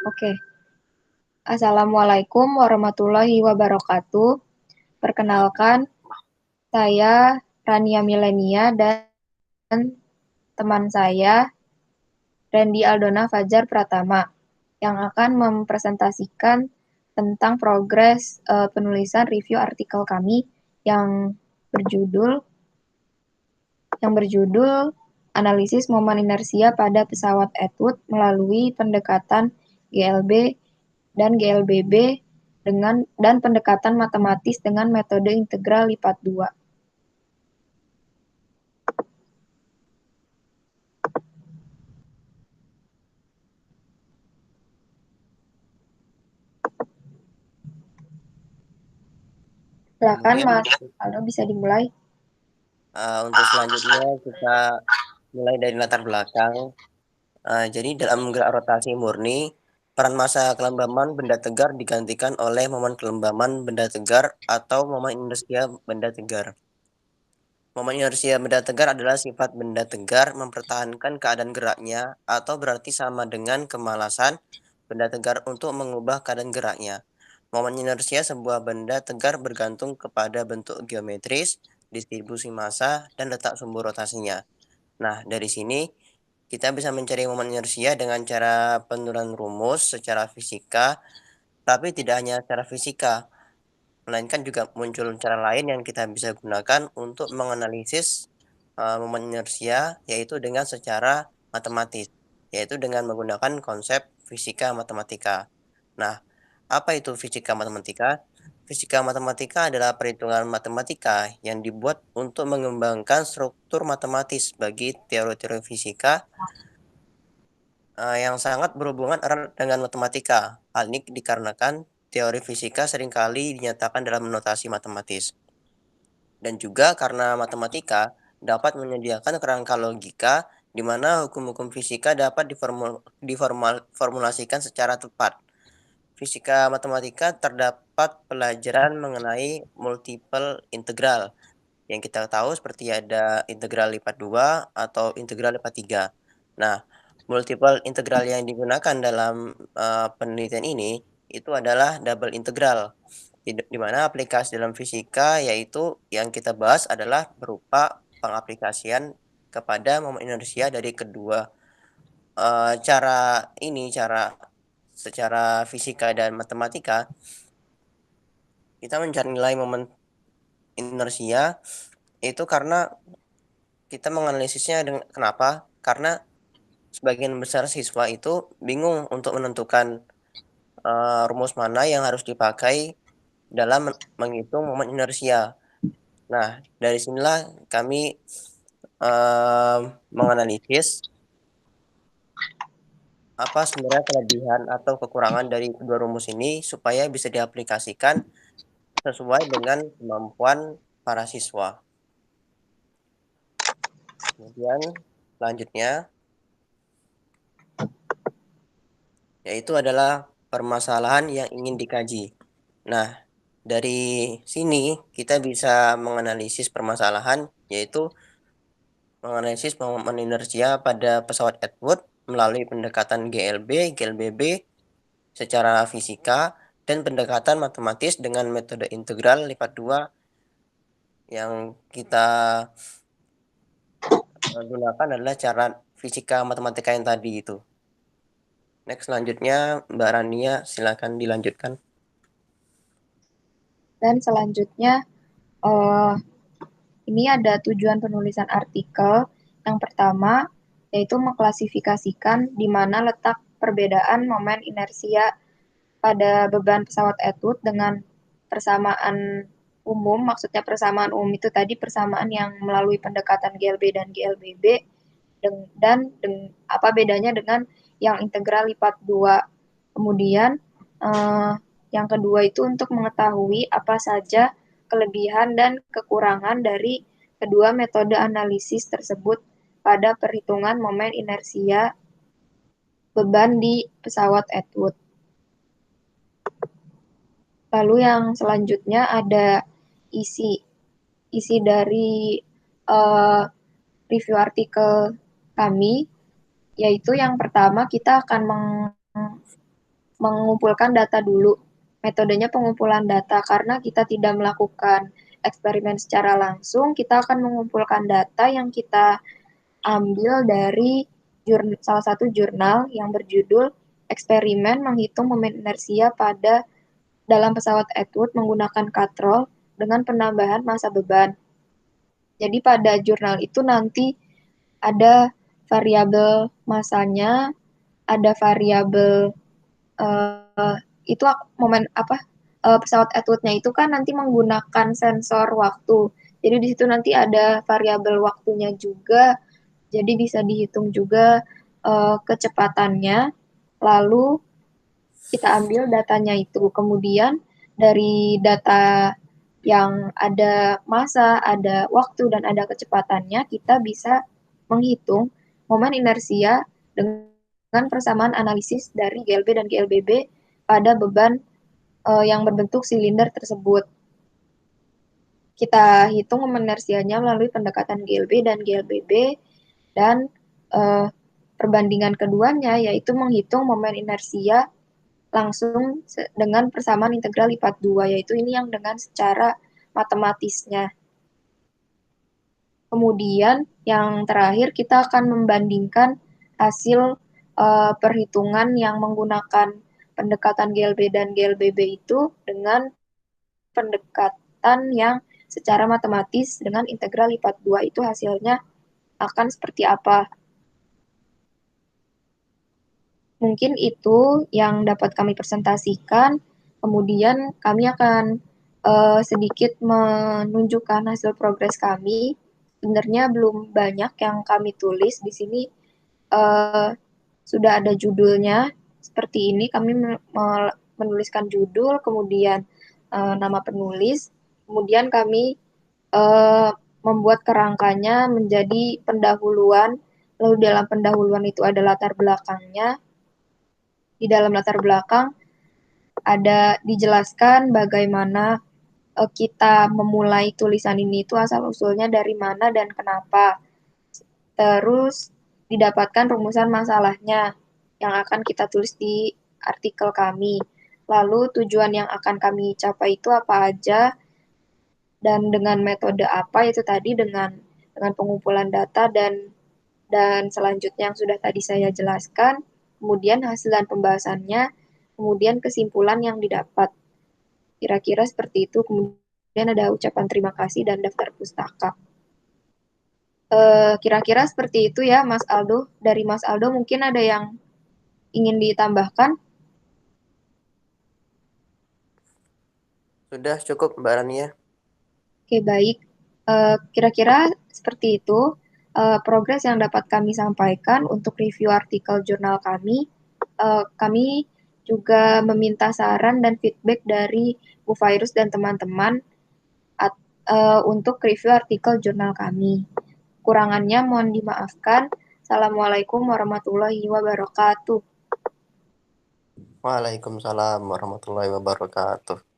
Oke. Assalamualaikum warahmatullahi wabarakatuh. Perkenalkan, saya Rania Milenia dan teman saya Randy Aldona Fajar Pratama yang akan mempresentasikan tentang progres penulisan review artikel kami yang berjudul Analisis Momen Inersia pada Pesawat Atwood melalui pendekatan GLB dan GLBB dan pendekatan matematis dengan metode integral lipat 2. Silakan Kemudian Mas Aldo, bisa dimulai. untuk selanjutnya kita mulai dari latar belakang. Jadi dalam gerak rotasi murni, peran massa kelembaban benda tegar digantikan oleh momen kelembaban benda tegar atau momen inersia benda tegar. Momen inersia benda tegar adalah sifat benda tegar mempertahankan keadaan geraknya atau berarti sama dengan kemalasan benda tegar untuk mengubah keadaan geraknya. Momen inersia sebuah benda tegar bergantung kepada bentuk geometris, distribusi massa, dan letak sumber rotasinya. Nah, dari sini kita bisa mencari momen inersia dengan cara penurunan rumus secara fisika, tapi tidak hanya secara fisika, melainkan juga muncul cara lain yang kita bisa gunakan untuk menganalisis momen inersia, yaitu dengan secara matematis, yaitu dengan menggunakan konsep fisika matematika. Nah, apa itu fisika matematika? Fisika matematika adalah perhitungan matematika yang dibuat untuk mengembangkan struktur matematis bagi teori-teori fisika yang sangat berhubungan erat dengan matematika. Hal ini dikarenakan teori fisika seringkali dinyatakan dalam notasi matematis. Dan juga karena matematika dapat menyediakan kerangka logika di mana hukum-hukum fisika dapat diformulasikan secara tepat. Fisika matematika terdapat pelajaran mengenai multiple integral yang kita tahu seperti ada integral lipat 2 atau integral lipat 3. Nah, multiple integral yang digunakan dalam penelitian ini itu adalah double integral. Di mana aplikasi dalam fisika yaitu yang kita bahas adalah berupa pengaplikasian kepada momen inersia dari kedua cara secara fisika dan matematika. Kita mencari nilai momen inersia itu karena kita menganalisisnya dengan kenapa? Karena sebagian besar siswa itu bingung untuk menentukan rumus mana yang harus dipakai dalam menghitung momen inersia. Nah, dari sinilah kami eh, menganalisis apa sebenarnya kelebihan atau kekurangan dari kedua rumus ini supaya bisa diaplikasikan sesuai dengan kemampuan para siswa. Kemudian selanjutnya yaitu adalah permasalahan yang ingin dikaji. Nah, dari sini kita bisa menganalisis permasalahan yaitu menganalisis momen inersia pada pesawat Atwood melalui pendekatan GLB, GLBB secara fisika dan pendekatan matematis dengan metode integral lipat 2 yang kita gunakan adalah cara fisika matematika yang tadi itu. Next selanjutnya Mbak Rania silakan dilanjutkan. Dan selanjutnya, uh, ini ada tujuan penulisan artikel. Yang pertama, yaitu mengklasifikasikan di mana letak perbedaan momen inersia pada beban pesawat Atwood dengan persamaan umum. Maksudnya persamaan umum itu tadi persamaan yang melalui pendekatan GLB dan GLBB, dan apa bedanya dengan yang integral lipat 2. Kemudian yang kedua itu untuk mengetahui apa saja kelebihan dan kekurangan dari kedua metode analisis tersebut pada perhitungan momen inersia beban di pesawat Atwood. Lalu yang selanjutnya ada isi isi dari uh, review artikel kami, yaitu yang pertama kita akan mengumpulkan data dulu. Metodenya pengumpulan data karena kita tidak melakukan eksperimen secara langsung, kita akan mengumpulkan data yang kita ambil dari salah satu jurnal yang berjudul Eksperimen Menghitung Momen Inersia pada dalam pesawat Atwood menggunakan katrol dengan penambahan massa beban. Jadi pada jurnal itu nanti ada variabel masanya, ada variabel uh, itu momen apa pesawat Atwood-nya itu kan nanti menggunakan sensor waktu. Jadi di situ nanti ada variabel waktunya juga. Jadi bisa dihitung juga kecepatannya. Lalu kita ambil datanya itu. Kemudian dari data yang ada massa, ada waktu, dan ada kecepatannya, kita bisa menghitung momen inersia dengan persamaan analisis dari GLB dan GLBB pada beban yang berbentuk silinder tersebut. Kita hitung momen inersianya melalui pendekatan GLB dan GLBB, dan perbandingan keduanya yaitu menghitung momen inersia langsung dengan persamaan integral lipat 2, yaitu ini yang dengan secara matematisnya. Kemudian yang terakhir kita akan membandingkan hasil perhitungan yang menggunakan pendekatan GLB dan GLBB itu dengan pendekatan yang secara matematis dengan integral lipat 2, itu hasilnya akan seperti apa. Mungkin itu yang dapat kami presentasikan. Kemudian kami akan sedikit menunjukkan hasil progres kami. Sebenarnya belum banyak yang kami tulis di sini. Sudah ada judulnya seperti ini. Kami menuliskan judul, kemudian nama penulis, kemudian kami membuat kerangkanya menjadi pendahuluan. Lalu dalam pendahuluan itu ada latar belakangnya. Di dalam latar belakang ada dijelaskan bagaimana kita memulai tulisan ini itu asal-usulnya dari mana dan kenapa. Terus didapatkan rumusan masalahnya yang akan kita tulis di artikel kami. Lalu tujuan yang akan kami capai itu apa aja dan dengan metode apa, itu tadi dengan pengumpulan data dan selanjutnya yang sudah tadi saya jelaskan, kemudian hasil dan pembahasannya, kemudian kesimpulan yang didapat. Kira-kira seperti itu. Kemudian ada ucapan terima kasih dan daftar pustaka. Kira-kira seperti itu ya, Mas Aldo. Dari Mas Aldo mungkin ada yang ingin ditambahkan? Sudah cukup Mbak Rania. Oke, baik. Kira-kira seperti itu progres yang dapat kami sampaikan untuk review artikel jurnal kami. Kami juga meminta saran dan feedback dari Bu Virus dan teman-teman untuk review artikel jurnal kami. Kurangannya mohon dimaafkan. Assalamualaikum warahmatullahi wabarakatuh. Waalaikumsalam warahmatullahi wabarakatuh.